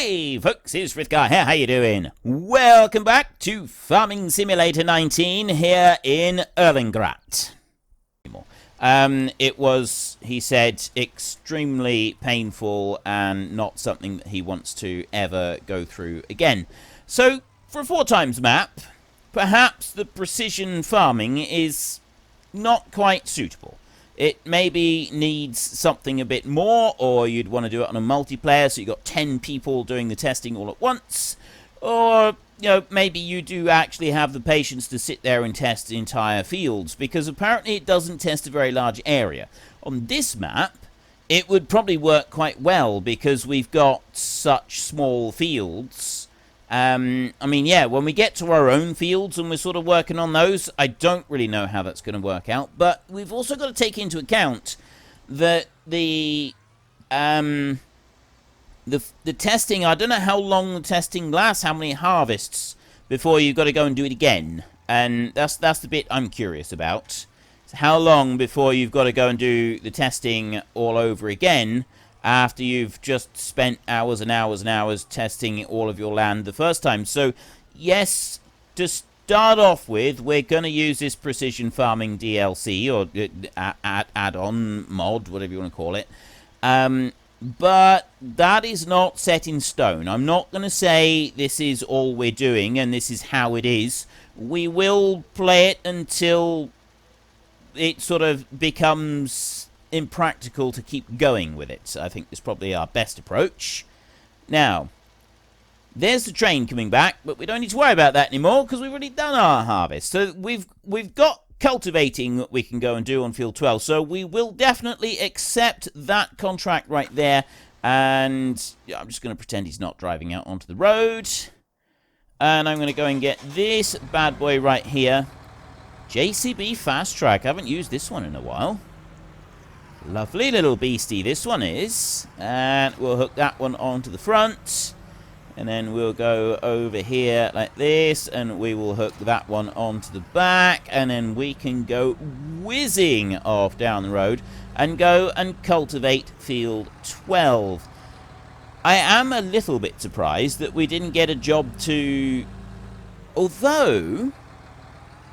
Hey folks, it's Frithgar here, how you doing? Welcome back to Farming Simulator 19 here in Erlengrat. It was, he said, extremely painful and not something that he wants to ever go through again. So, for a 4x map, perhaps the precision farming is not quite suitable. It maybe needs something a bit more, or you'd want to do it on a multiplayer so you've got 10 people doing the testing all at once, or, you know, maybe you do actually have the patience to sit there and test the entire fields, because apparently it doesn't test a very large area. On this map, it would probably work quite well because we've got such small fields. I mean, yeah, when we get to our own fields and we're sort of working on those, I don't really know how that's going to work out. But we've also got to take into account that the testing, I don't know how long the testing lasts, how many harvests before you've got to go and do it again. And that's the bit I'm curious about. So how long before you've got to go and do the testing all over again after you've just spent hours and hours and hours testing all of your land the first time. So, yes, to start off with, we're going to use this precision farming DLC, or add-on, mod, whatever you want to call it. But that is not set in stone. I'm not going to say this is all we're doing and this is how it is. We will play it until it sort of becomes impractical to keep going with it. I think it's probably our best approach. Now, there's the train coming back, but we don't need to worry about that anymore because we've already done our harvest. So we've got cultivating that we can go and do on field 12. So we will definitely accept that contract right there. And yeah, I'm just going to pretend he's not driving out onto the road. And I'm going to go and get this bad boy right here. JCB Fast Track. I haven't used this one in a while. Lovely little beastie this one is. And we'll hook that one onto the front. And then we'll go over here like this. And we will hook that one onto the back. And then we can go whizzing off down the road and go and cultivate field 12. I am a little bit surprised that we didn't get a job to... Although...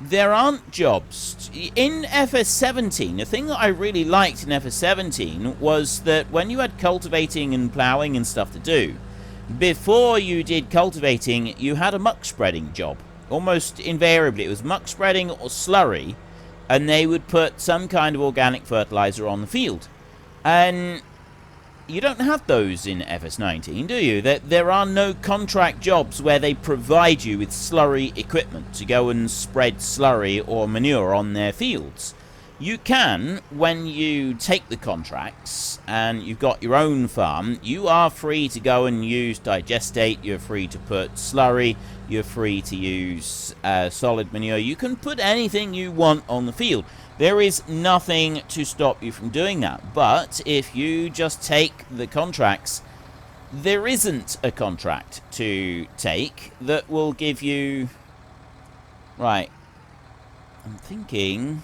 there aren't jobs. In FS19, the thing that I really liked in FS17 was that when you had cultivating and ploughing and stuff to do, before you did cultivating, you had a muck spreading job. Almost invariably, it was muck spreading or slurry, and they would put some kind of organic fertilizer on the field. And you don't have those in FS19, do you? There are no contract jobs where they provide you with slurry equipment to go and spread slurry or manure on their fields. You can, when you take the contracts and you've got your own farm, you are free to go and use digestate, you're free to put slurry, you're free to use solid manure. You can put anything you want on the field. There is nothing to stop you from doing that. But if you just take the contracts, there isn't a contract to take that will give you... Right. I'm thinking...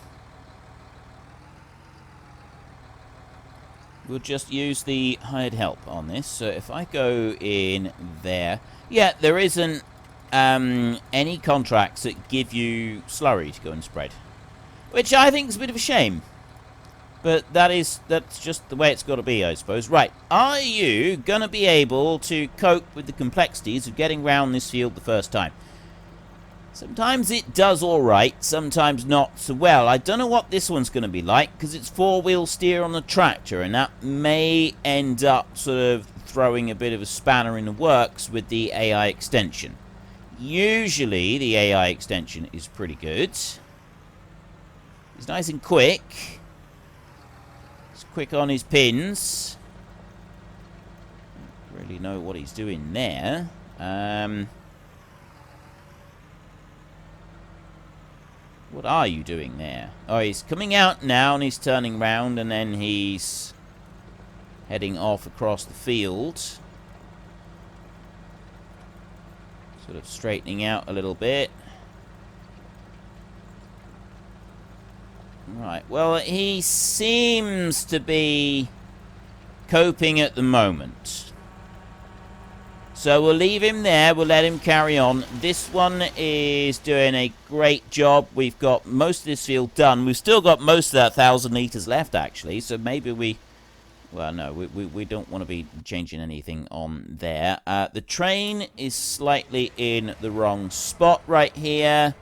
we'll just use the hired help on this. So if I go in there... yeah, there isn't any contracts that give you slurry to go and spread. Which I think is a bit of a shame. But that's just the way it's got to be, I suppose. Right, are you going to be able to cope with the complexities of getting round this field the first time? Sometimes it does alright, sometimes not so well. I don't know what this one's going to be like, because it's four-wheel steer on the tractor, and that may end up sort of throwing a bit of a spanner in the works with the AI extension. Usually, the AI extension is pretty good. He's nice and quick. He's quick on his pins. Don't really know what he's doing there. What are you doing there? Oh, he's coming out now and he's turning round and then he's heading off across the field. Sort of straightening out a little bit. Right, well, he seems to be coping at the moment. So we'll leave him there. We'll let him carry on. This one is doing a great job. We've got most of this field done. We've still got most of that 1,000 litres left, actually. So maybe we... Well, no, we don't want to be changing anything on there. The train is slightly in the wrong spot right here.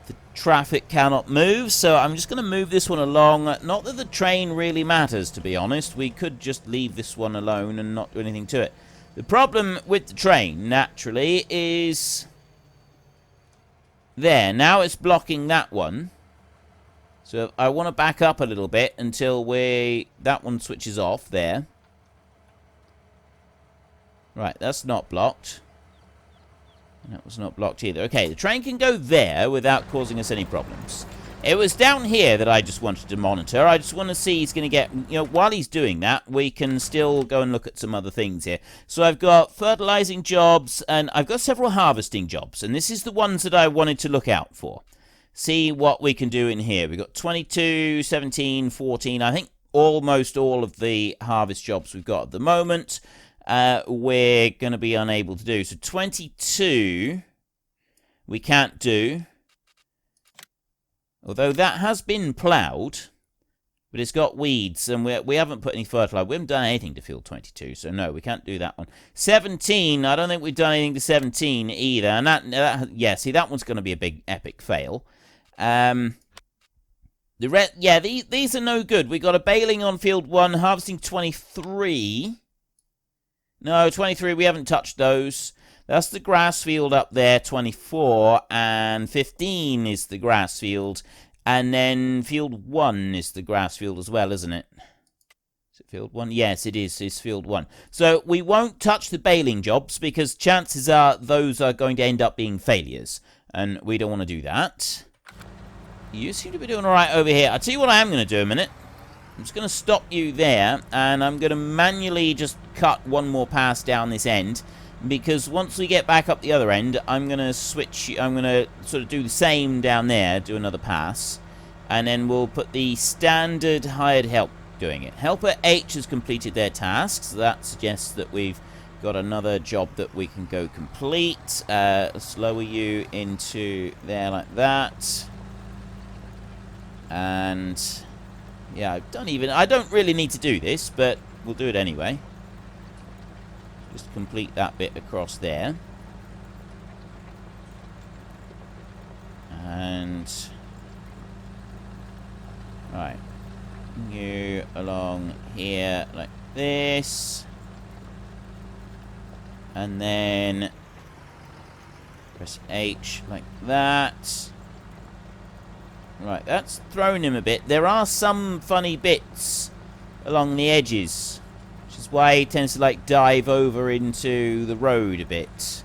The traffic cannot move, so I'm just going to move this one along. Not that the train really matters, to be honest. We could just leave this one alone and not do anything to it. The problem with the train, naturally, is... There, now it's blocking that one. So I want to back up a little bit until that one switches off there. Right, that's not blocked. That was not blocked either. Okay, the train can go there without causing us any problems. It was down here that I just wanted to monitor. I just want to see he's going to get... You know, while he's doing that, we can still go and look at some other things here. So I've got fertilizing jobs, and I've got several harvesting jobs. And this is the ones that I wanted to look out for. See what we can do in here. We've got 22, 17, 14. I think almost all of the harvest jobs we've got at the moment, we're going to be unable to do. So 22, we can't do. Although that has been ploughed, but it's got weeds, and we haven't put any fertilizer. We haven't done anything to field 22, so no, we can't do that one. 17, I don't think we've done anything to 17 either. And yeah, see, that one's going to be a big, epic fail. Yeah, these are no good. We got a baling on field 1, harvesting 23. No, 23, we haven't touched those. That's the grass field up there, 24, and 15 is the grass field. And then field 1 is the grass field as well, isn't it? Is it field 1? Yes, it is. It's field 1. So we won't touch the baling jobs because chances are those are going to end up being failures. And we don't want to do that. You seem to be doing all right over here. I'll tell you what I am going to do in a minute. I'm just going to stop you there, and I'm going to manually just cut one more pass down this end. Because once we get back up the other end, I'm going to switch... I'm going to sort of do the same down there, do another pass. And then we'll put the standard hired help doing it. Helper H has completed their tasks. So that suggests that we've got another job that we can go complete. Let's lower you into there like that. And... yeah, I don't really need to do this, but we'll do it anyway. Just complete that bit across there. And... right. You along here like this. And then... press H like that. Right, that's thrown him a bit. There are some funny bits along the edges, which is why he tends to, like, dive over into the road a bit.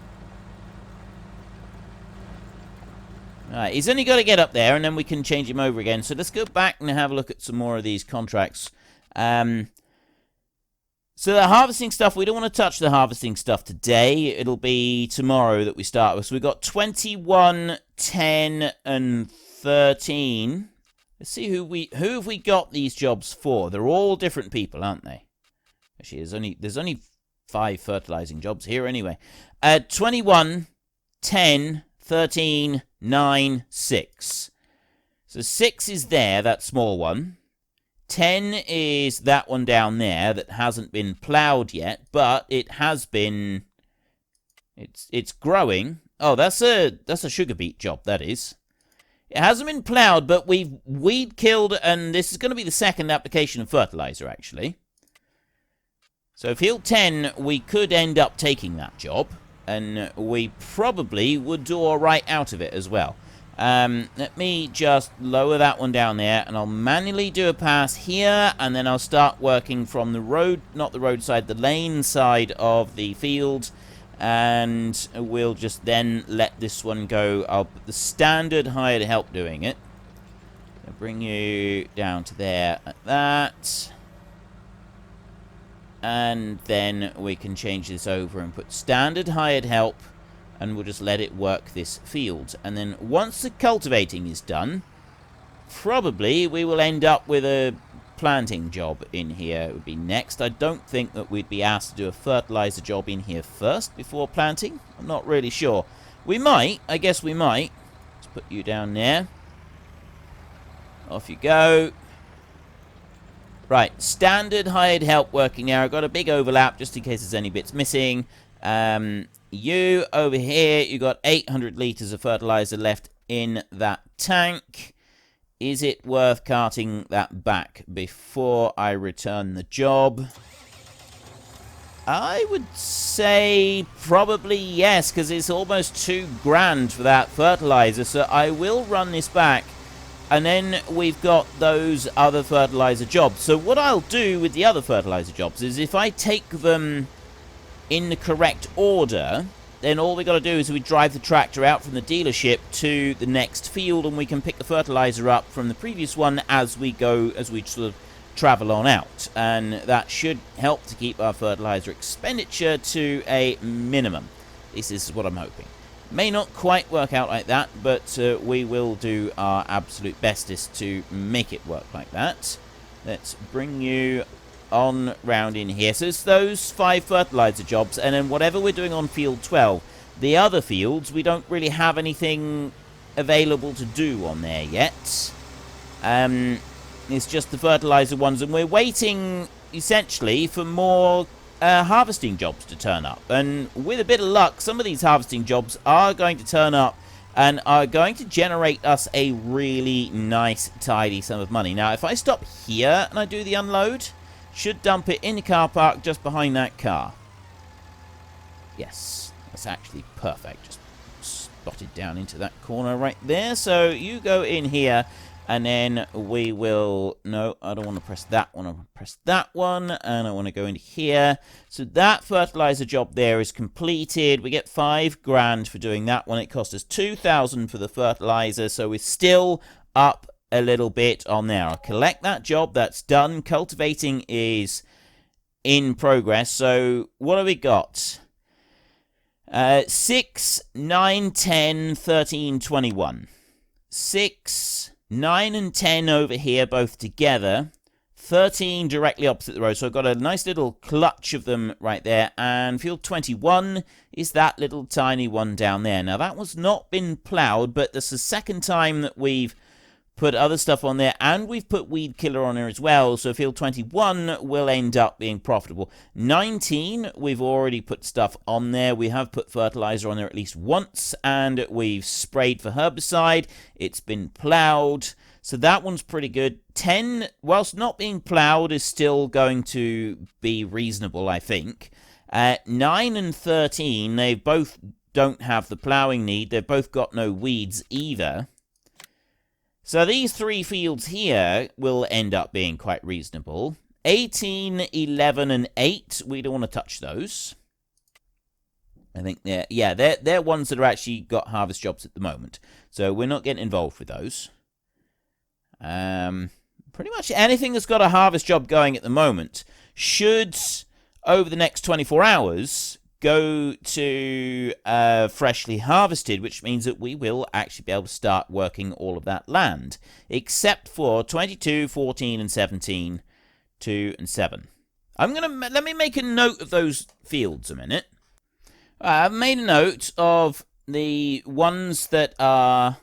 Right, he's only got to get up there, and then we can change him over again. So let's go back and have a look at some more of these contracts. So the harvesting stuff, we don't want to touch the harvesting stuff today. It'll be tomorrow that we start with. So we've got 21, 10, and 13. Let's see who have we got these jobs for. They're all different people, aren't they? Actually, there's only 5 fertilizing jobs here anyway. 21, 10, 13, 9, 6. So 6 is there, that small one. 10 is that one down there that hasn't been ploughed yet, but it has been... It's growing. Oh, that's a sugar beet job, that is. It hasn't been ploughed, but we've weed killed, and this is going to be the second application of fertilizer, actually. So field 10, we could end up taking that job, and we probably would do all right out of it as well. Let me just lower that one down there, and I'll manually do a pass here, and then I'll start working from the road, not the roadside, the lane side of the field. And we'll just then let this one go. I'll put the standard hired help doing it. I'll bring you down to there like that. And then we can change this over and put standard hired help. And we'll just let it work this field. And then once the cultivating is done, probably we will end up with a planting job in here would be next. I don't think that we'd be asked to do a fertilizer job in here first before planting. I'm not really sure. We might. I guess we might. Let's put you down there. Off you go. Right, standard hired help working now. I've got a big overlap just in case there's any bits missing. You over here, you got 800 litres of fertilizer left in that tank. Is it worth carting that back before I return the job? I would say probably yes, because it's almost $2,000 for that fertilizer. So I will run this back. And then we've got those other fertilizer jobs. So what I'll do with the other fertilizer jobs is if I take them in the correct order, then all we got to do is we drive the tractor out from the dealership to the next field, and we can pick the fertilizer up from the previous one as we go, as we sort of travel on out. And that should help to keep our fertilizer expenditure to a minimum. This is what I'm hoping. May not quite work out like that, but we will do our absolute bestest to make it work like that. Let's bring you on round in here. So it's those 5 fertilizer jobs, and then whatever we're doing on field 12. The other fields, we don't really have anything available to do on there yet. It's just the fertilizer ones, and we're waiting, essentially, for more harvesting jobs to turn up. And with a bit of luck, some of these harvesting jobs are going to turn up and are going to generate us a really nice, tidy sum of money. Now, if I stop here and I do the unload, should dump it in the car park just behind that car. Yes, that's actually perfect. Just spotted down into that corner right there. So you go in here, and then we will... No, I don't want to press that one. I want to press that one, and I want to go into here. So that fertilizer job there is completed. We get $5,000 for doing that one. It cost us $2,000 for the fertilizer, so we're still up a little bit on there. I'll collect that job. That's done. Cultivating is in progress. So what have we got? 6, 9, 10, 13, 21. 6... 9 and 10 over here, both together. 13 directly opposite the road. So I've got a nice little clutch of them right there. And field 21 is that little tiny one down there. Now, that was not been ploughed, but this is the second time that we've put other stuff on there, and we've put weed killer on there as well. So field 21 will end up being profitable. 19, we've already put stuff on there. We have put fertilizer on there at least once, and we've sprayed for herbicide. It's been ploughed, so that one's pretty good. 10, whilst not being ploughed, is still going to be reasonable, I think. 9 and 13, they both don't have the ploughing need. They've both got no weeds either. So these 3 fields here will end up being quite reasonable. 18, 11, and 8, we don't want to touch those. I think they're ones that are actually got harvest jobs at the moment. So we're not getting involved with those. Pretty much anything that's got a harvest job going at the moment should, over the next 24 hours... go to freshly harvested, which means that we will actually be able to start working all of that land, except for 22, 14, and 17, 2, and 7. Let me make a note of those fields a minute. I've made a note of the ones that are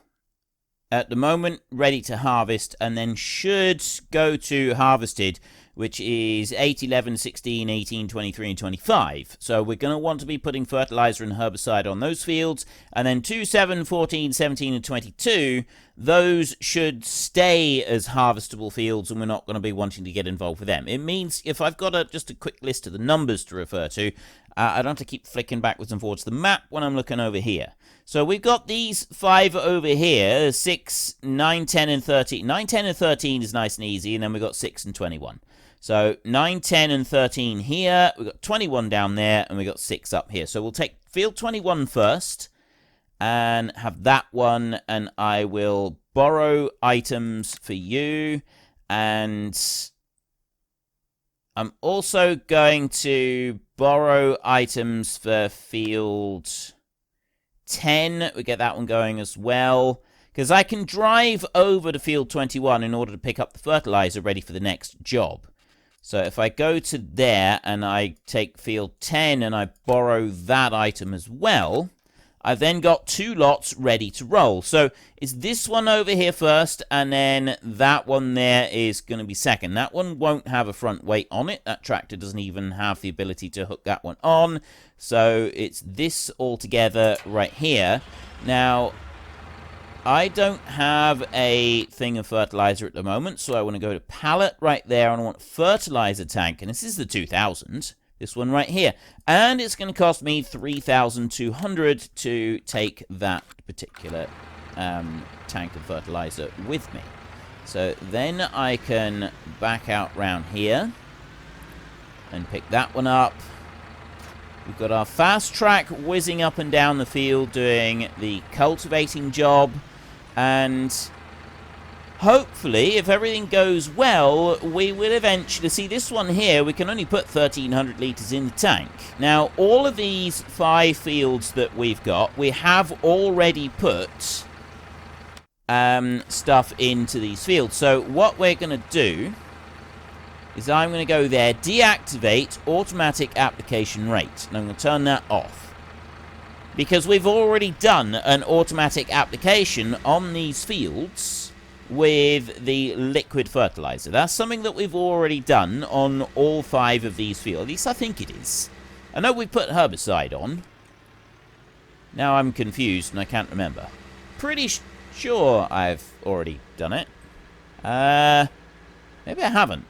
at the moment ready to harvest, and then should go to harvested, which is 8, 11, 16, 18, 23, and 25. So we're going to want to be putting fertilizer and herbicide on those fields. And then 2, 7, 14, 17, and 22, those should stay as harvestable fields, and we're not going to be wanting to get involved with them. It means if I've got just a quick list of the numbers to refer to, I don't have to keep flicking backwards and forwards the map when I'm looking over here. So we've got these 5 over here, 6, 9, 10, and 13. 9, 10, and 13 is nice and easy, and then we've got 6 and 21. So 9, 10, and 13 here. We've got 21 down there, and we've got 6 up here. So we'll take field 21 first and have that one, and I will borrow items for you. And I'm also going to borrow items for field 10. We get that one going as well. Because I can drive over to field 21 in order to pick up the fertilizer ready for the next job. So if I go to there and I take field 10 and I borrow that item as well, I've then got 2 lots ready to roll. So it's this one over here first, and then that one there is going to be second. That one won't have a front weight on it. That tractor doesn't even have the ability to hook that one on. So it's this all together right here. Now, I don't have a thing of fertilizer at the moment, so I want to go to pallet right there, and I want a fertilizer tank, and this is the 2000, this one right here, and it's going to cost me 3,200 to take that particular tank of fertilizer with me. So then I can back out round here and pick that one up. We've got our fast track whizzing up and down the field doing the cultivating job. And hopefully, if everything goes well, we will eventually see this one here. We can only put 1,300 litres in the tank. Now, all of these 5 fields that we've got, we have already put stuff into these fields. So what we're going to do is I'm going to go there, deactivate automatic application rate. And I'm going to turn that off. Because we've already done an automatic application on these fields with the liquid fertilizer. That's something that we've already done on all 5 of these fields. At least I think it is. I know we put herbicide on. Now I'm confused and I can't remember. Pretty sure I've already done it. Maybe I haven't.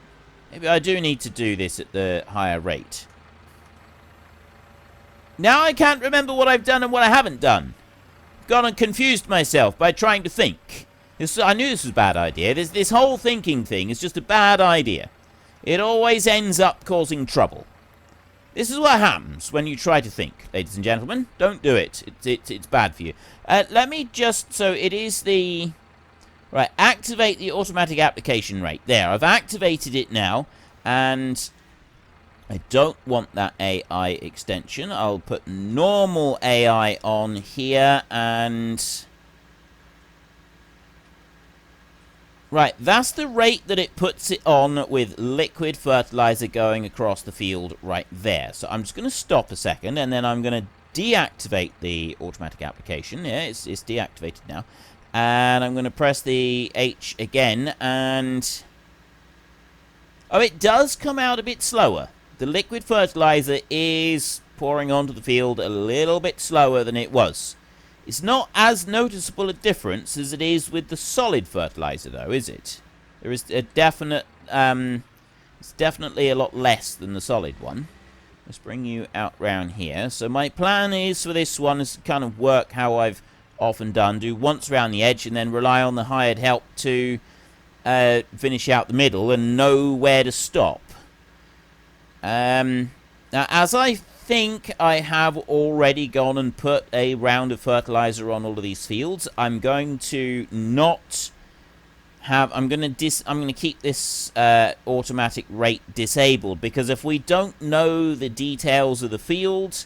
Maybe I do need to do this at the higher rate. Now I can't remember what I've done and what I haven't done. Gone and confused myself by trying to think. I knew this was a bad idea. This whole thinking thing is just a bad idea. It always ends up causing trouble. This is what happens when you try to think, ladies and gentlemen. Don't do it. It's bad for you. Let me just... So it is the... Right, activate the automatic application rate. There, I've activated it now. And... I don't want that AI extension. I'll put normal AI on here and... Right, that's the rate that it puts it on with liquid fertilizer going across the field right there. So I'm just going to stop a second and then I'm going to deactivate the automatic application. Yeah, it's deactivated now. And I'm going to press the H again and... Oh, it does come out a bit slower. The liquid fertilizer is pouring onto the field a little bit slower than it was. It's not as noticeable a difference as it is with the solid fertilizer, though, is it? There is a definite... it's definitely a lot less than the solid one. Let's bring you out round here. So my plan is for this one is to kind of work how I've often done. Do once around the edge and then rely on the hired help to finish out the middle and know where to stop. Now, as I think I have already gone and put a round of fertilizer on all of these fields, I'm going to not have... I'm going to keep this automatic rate disabled, because if we don't know the details of the field,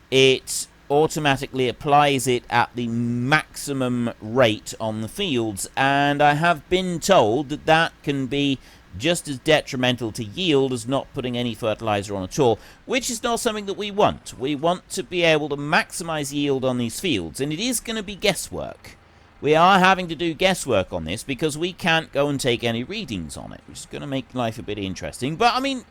it automatically applies it at the maximum rate on the fields, and I have been told that that can be just as detrimental to yield as not putting any fertilizer on at all, which is not something that we want. We want to be able to maximize yield on these fields, and it is going to be guesswork. We are having to do guesswork on this because we can't go and take any readings on it, which is going to make life a bit interesting. But, I mean,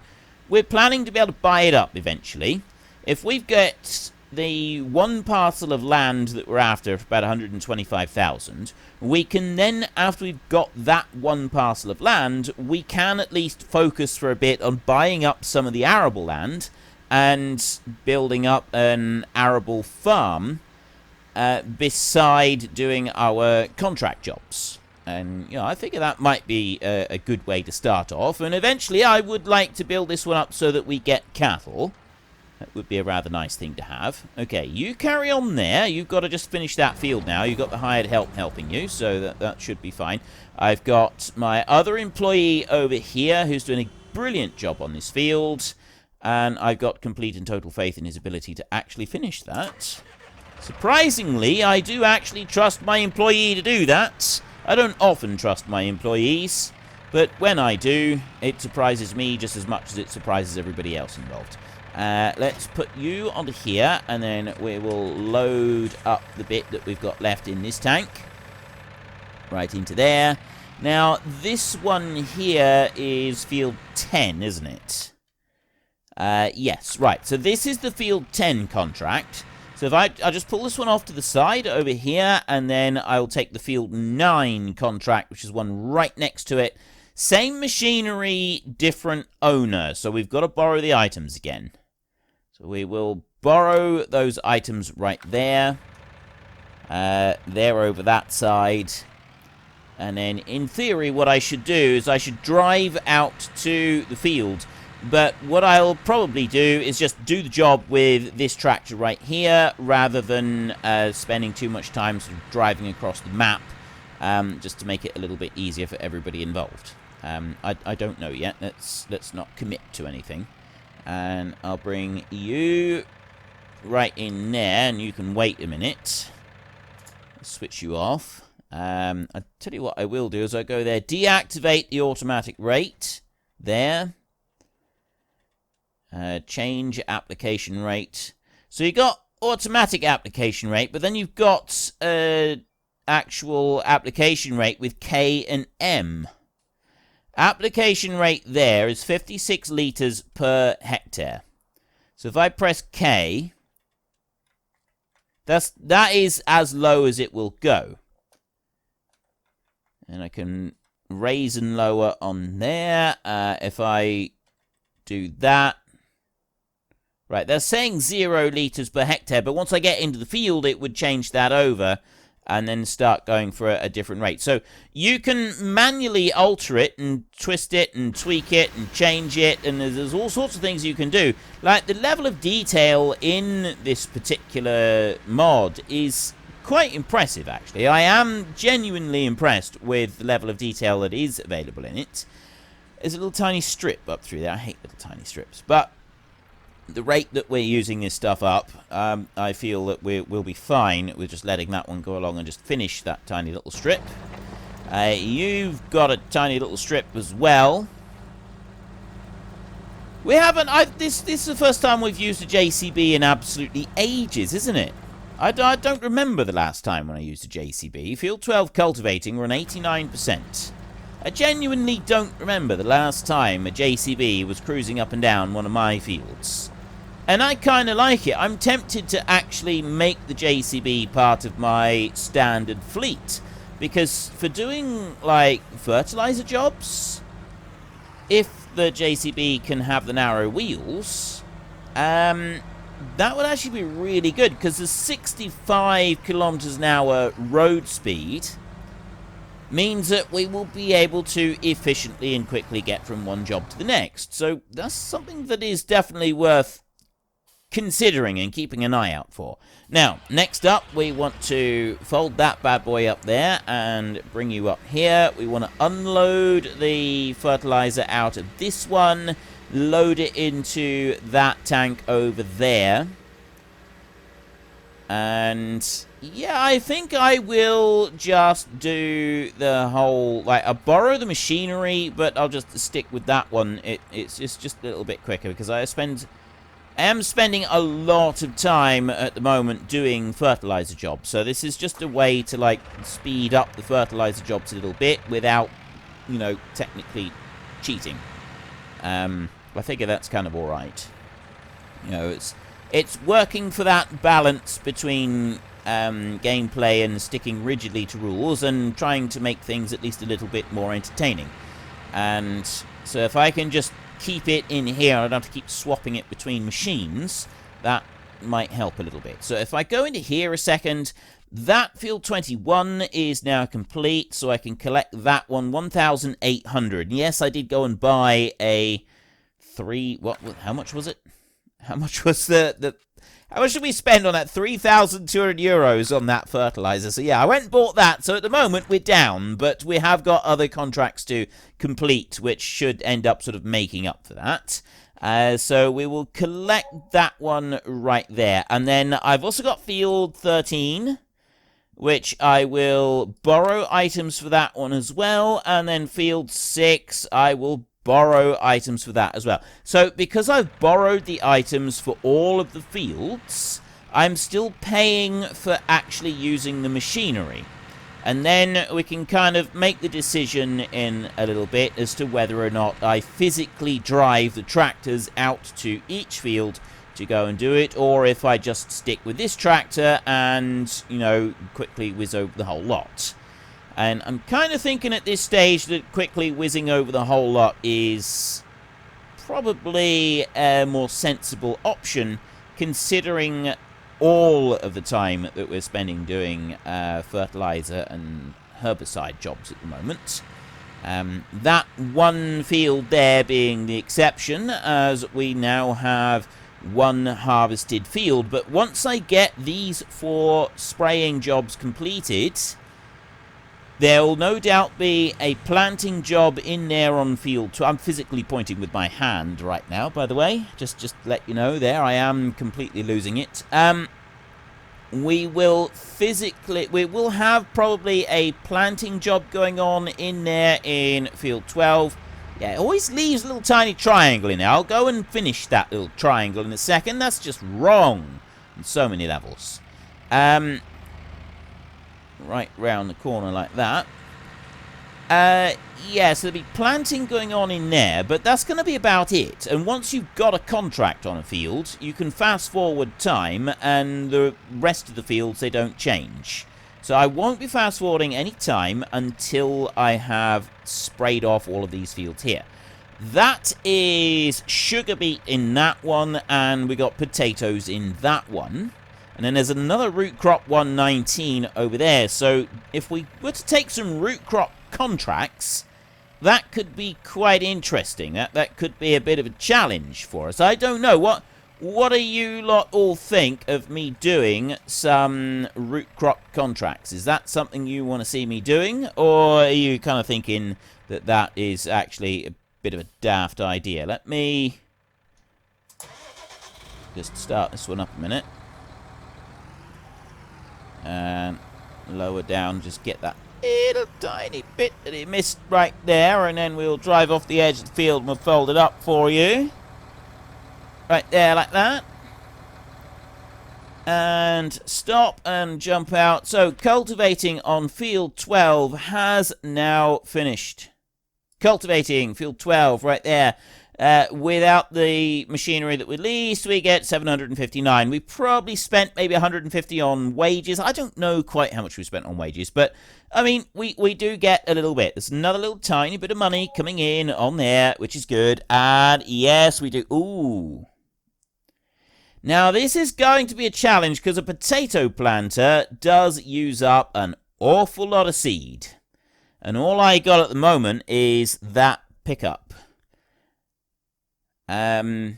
we're planning to be able to buy it up eventually. If we've got the one parcel of land that we're after for about 125,000, we can then, after we've got that one parcel of land, we can at least focus for a bit on buying up some of the arable land and building up an arable farm beside doing our contract jobs. And, you know, I figure that might be a good way to start off. And eventually I would like to build this one up so that we get cattle. That would be a rather nice thing to have. Okay, you carry on there. You've got to just finish that field now. You've got the hired help helping you, so that should be fine. I've got my other employee over here who's doing a brilliant job on this field. And I've got complete and total faith in his ability to actually finish that. Surprisingly, I do actually trust my employee to do that. I don't often trust my employees, but when I do, it surprises me just as much as it surprises everybody else involved. Let's put you onto here, and then we will load up the bit that we've got left in this tank. Right into there. Now, this one here is field 10, isn't it? Yes, right. So this is the field 10 contract. So if I'll just pull this one off to the side over here, and then I'll take the field 9 contract, which is one right next to it. Same machinery, different owner. So we've got to borrow the items again. So we will borrow those items right there. They're over that side. And then, in theory, what I should do is I should drive out to the field. But what I'll probably do is just do the job with this tractor right here, rather than spending too much time sort of driving across the map, just to make it a little bit easier for everybody involved. I don't know yet. Let's not commit to anything. And I'll bring you right in there, and you can wait a minute. Switch you off. I'll tell you what I will do is I'll go there, deactivate the automatic rate. There. Change application rate. So you got automatic application rate, but then you've got actual application rate with K and M. Application rate there is 56 litres per hectare. So if I press K, that is as low as it will go. And I can raise and lower on there. If I do that. Right, they're saying 0 litres per hectare, but once I get into the field, it would change that over and then start going for a different rate. So you can manually alter it and twist it and tweak it and change it, and there's all sorts of things you can do. Like, the level of detail in this particular mod is quite impressive, actually. I am genuinely impressed with the level of detail that is available in it. There's a little tiny strip up through there. I hate little tiny strips. But the rate that we're using this stuff up, I feel that we'll be fine with just letting that one go along and just finish that tiny little strip. You've got a tiny little strip as well. We haven't... This is the first time we've used a JCB in absolutely ages, isn't it? I don't remember the last time when I used a JCB. Field 12 cultivating, we're on 89%. I genuinely don't remember the last time a JCB was cruising up and down one of my fields. And I kind of like it. I'm tempted to actually make the JCB part of my standard fleet. Because for doing, like, fertilizer jobs, if the JCB can have the narrow wheels, that would actually be really good, because the 65 kilometers an hour road speed means that we will be able to efficiently and quickly get from one job to the next. So that's something that is definitely worth considering and keeping an eye out for. Now, next up, we want to fold that bad boy up there and bring you up here. We want to unload the fertilizer out of this one, load it into that tank over there. And yeah, I think I will just do the whole, like, I'll borrow the machinery, but I'll just stick with that one. It's just a little bit quicker, because I am spending a lot of time at the moment doing fertilizer jobs. So this is just a way to, like, speed up the fertilizer jobs a little bit without, you know, technically cheating. I figure that's kind of alright. You know, it's working for that balance between gameplay and sticking rigidly to rules and trying to make things at least a little bit more entertaining. And so if I can just keep it in here, I don't have to keep swapping it between machines, that might help a little bit. So if I go into here a second, that field 21 is now complete, so I can collect that one, 1,800. Yes, I did go and buy a how much was it? How much was the How much did we spend on that? 3,200 euros on that fertilizer. So yeah, I went and bought that. So at the moment we're down, but we have got other contracts to complete, which should end up sort of making up for that. So we will collect that one right there. And then I've also got field 13, which I will borrow items for that one as well. And then field 6, I will borrow items for that as well. So because I've borrowed the items for all of the fields, I'm still paying for actually using the machinery. And then we can kind of make the decision in a little bit as to whether or not I physically drive the tractors out to each field to go and do it, or if I just stick with this tractor and, you know, quickly whiz over the whole lot. And I'm kind of thinking at this stage that quickly whizzing over the whole lot is probably a more sensible option, considering all of the time that we're spending doing fertilizer and herbicide jobs at the moment. That one field there being the exception, as we now have one harvested field. But once I get these 4 spraying jobs completed, there will no doubt be a planting job in there on field 2. I'm physically pointing with my hand right now, by the way. Just to let you know there, I am completely losing it. We will have probably a planting job going on in there in field 12. Yeah, it always leaves a little tiny triangle in there. I'll go and finish that little triangle in a second. That's just wrong on so many levels. Right round the corner like that. Yeah, so there'll be planting going on in there, but that's going to be about it. And once you've got a contract on a field, you can fast forward time, and the rest of the fields, they don't change. So I won't be fast forwarding any time until I have sprayed off all of these fields here. That is sugar beet in that one, and we got potatoes in that one. And then there's another root crop 119 over there. So if we were to take some root crop contracts, that could be quite interesting. That could be a bit of a challenge for us. I don't know. What do you lot all think of me doing some root crop contracts? Is that something you want to see me doing? Or are you kind of thinking that that is actually a bit of a daft idea? Let me just start this one up a minute. And lower down, just get that little tiny bit that it missed right there, and then we'll drive off the edge of the field and we'll fold it up for you. Right there, like that. And stop and jump out. So, cultivating on field 12 has now finished. Cultivating, field 12, right there. Without the machinery that we leased, we get 759. We probably spent maybe 150 on wages. I don't know quite how much we spent on wages, but, I mean, we do get a little bit. There's another little tiny bit of money coming in on there, which is good. And, yes, we do. Ooh. Now, this is going to be a challenge, because a potato planter does use up an awful lot of seed. And all I got at the moment is that pickup. I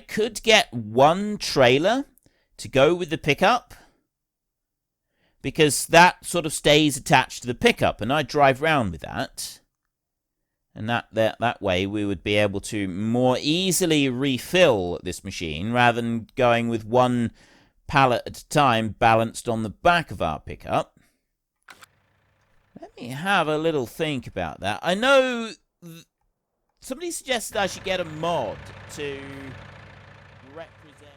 could get one trailer to go with the pickup, because that sort of stays attached to the pickup, and I drive around with that. And that way we would be able to more easily refill this machine, rather than going with one pallet at a time balanced on the back of our pickup. Let me have a little think about that. I know somebody suggested I should get a mod to represent...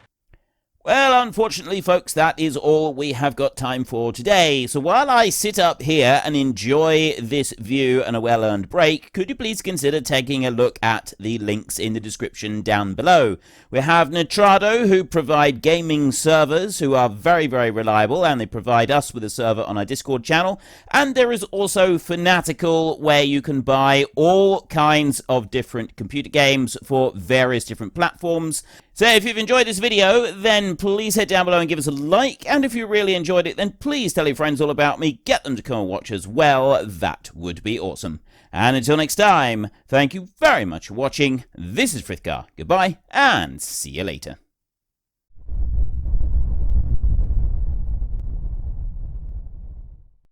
Well, unfortunately, folks, that is all we have got time for today. So while I sit up here and enjoy this view and a well-earned break, could you please consider taking a look at the links in the description down below? We have Nitrado, who provide gaming servers, who are very, very reliable, and they provide us with a server on our Discord channel. And there is also Fanatical, where you can buy all kinds of different computer games for various different platforms. So if you've enjoyed this video, then please head down below and give us a like. And if you really enjoyed it, then please tell your friends all about me. Get them to come and watch as well. That would be awesome. And until next time, thank you very much for watching. This is Frithgar. Goodbye, and see you later.